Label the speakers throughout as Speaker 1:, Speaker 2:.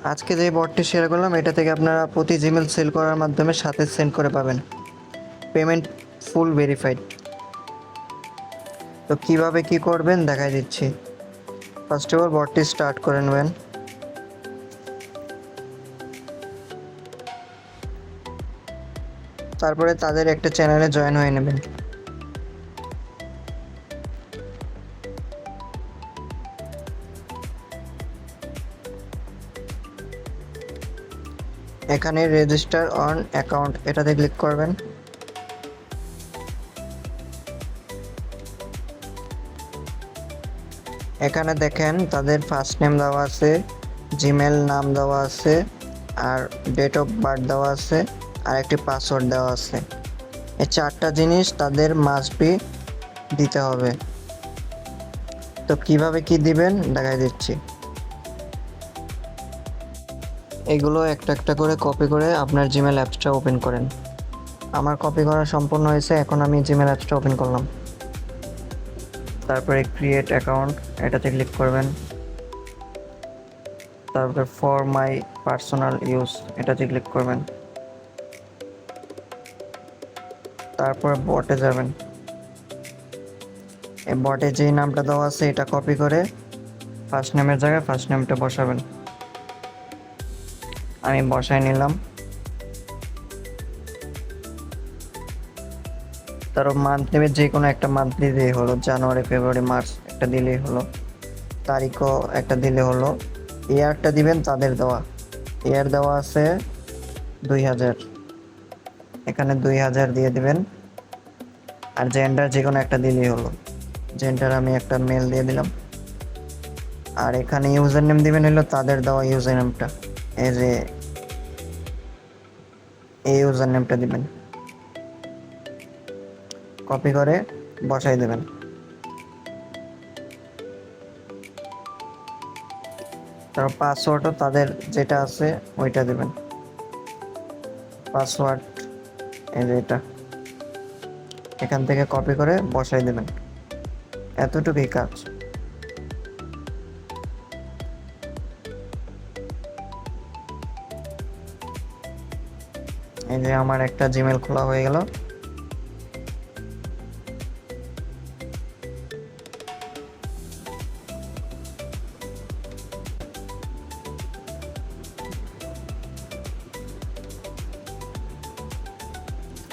Speaker 1: আজকে যে বটটি শেয়ার করলাম এটা থেকে আপনারা প্রতি জিমেল সেল করার মাধ্যমে সাথে সেন্ড করে পাবেন, পেমেন্ট ফুল ভেরিফাইড। তো কিভাবে কি করবেন দেখাই দিচ্ছি। ফার্স্ট অফ অল বটটি স্টার্ট করে নেবেন। তারপরে তাদের একটা চ্যানেলে জয়েন হয়ে নেবেন। এখানে রেজিস্টার অন অ্যাকাউন্ট এটাতে ক্লিক করবেন। এখানে দেখেন তাদের ফার্স্ট নেম দেওয়া আছে, জিমেল নাম দেওয়া আছে, আর ডেট অফ বার্থ দেওয়া আছে, আর একটি পাসওয়ার্ড দেওয়া আছে। এই চারটা জিনিস তাদের মাস্ট বি দিতে হবে। তো কিভাবে কি দিবেন দেখাই দিচ্ছি। এগুলো একটা একটা করে কপি করে আপনার জিমেল অ্যাপসটা ওপেন করেন। আমার কপি করা সম্পূর্ণ হয়েছে, এখন আমি জিমেল অ্যাপসটা ওপেন করলাম। তারপরে ক্রিয়েট অ্যাকাউন্ট এটাতে ক্লিক করবেন। তারপরে ফর মাই পার্সোনাল ইউজ এটাতে ক্লিক করবেন। তারপর বটে যাবেন। এই বটে যেই নামটা দেওয়া আছে এটা কপি করে ফার্স্ট নেমের জায়গায় ফার্স্ট নেমটা বসাবেন। আমি বসায় নিলাম। তারপর মান্থ নেবে, যে কোনো একটা মান্থ দিলেই হলো, জানুয়ারি ফেব্রুয়ারি মার্চ একটা দিলেই হলো, তারিখও একটা দিলে হলো। ইয়ারটা দিবেন তাদের দেওয়া, ইয়ার দেওয়া আছে 2000, এখানে 2000 দিয়ে দিবেন। আর জেন্ডার যে কোনো একটা দিলেই হলো, জেন্ডার আমি একটা মেল দিয়ে দিলাম। আর এখানে ইউজার নেম দিবেন হলো তাদের দেওয়া ইউজার নেমটা, এই যে এই ইউজার নেমটা দিবেন, কপি করে বসাই দেবেন। তারপর পাসওয়ার্ডও তাদের যেটা আছে ওইটা দেবেন, পাসওয়ার্ড এই যে এটা, এখান থেকে কপি করে বসাই দেবেন। এতটুকুই কাজ। এই যে আমার একটা জিমেল খোলা হয়ে গেল।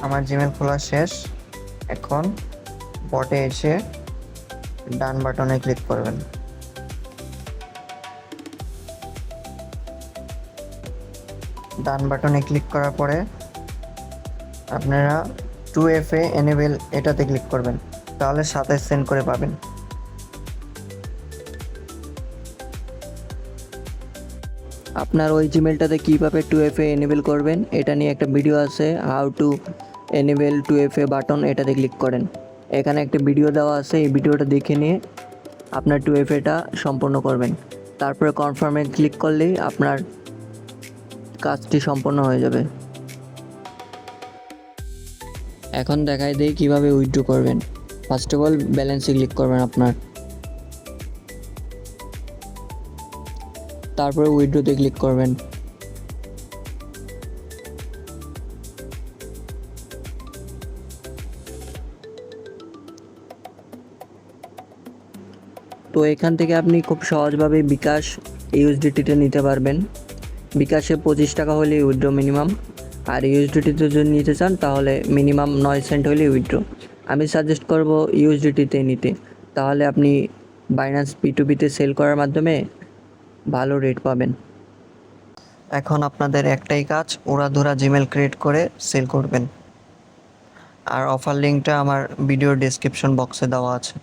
Speaker 1: আমার জিমেল খোলা শেষ। এখন বটে এসে ডান বাটনে ক্লিক করবেন। ডান বাটনে ক্লিক করার পরে আপনারা 2FA এনেবল এটাতে ক্লিক করবেন, তাহলে সাথে সেন্ড করে পাবেন।
Speaker 2: আপনার ওই জিমেলটাতে কীভাবে 2FA এনেবল করবেন এটা নিয়ে একটা ভিডিও আছে, how to enable 2FA button, এটাতে ক্লিক করেন। এখানে একটা ভিডিও দেওয়া আছে, এই ভিডিওটা দেখে নিয়ে আপনার 2FAটা সম্পন্ন করবেন। তারপরে কনফার্মে ক্লিক করলেই আপনার কাজটি সম্পন্ন হয়ে যাবে। এখন দেখাই দেই কীভাবে উইথড্র করবেন। ফার্স্ট অফ অল ব্যালেন্সে ক্লিক করবেন আপনার, তারপরে উইথড্রোতে ক্লিক করবেন। তো এখান থেকে আপনি খুব সহজভাবে বিকাশ ইউএসডিটিতে নিতে পারবেন। বিকাশে 25 টাকা হলে উইথড্রো মিনিমাম, আর ইউএসডিটিতে যদি নিতে চান তাহলে মিনিমাম 9 সেন্ট হলে উইথড্রো। আমি সাজেস্ট করব ইউএসডিটিতে নিতে, তাহলে আপনি বাইন্যান্স P2P-তে সেল করার মাধ্যমে ভালো রেট পাবেন।
Speaker 1: এখন আপনাদের একটাই কাজ, উড়াধুরা জিমেল ক্রিয়েট করে সেল করবেন। আর অফার লিঙ্কটা আমার ভিডিওর ডেসক্রিপশন বক্সে দেওয়া আছে।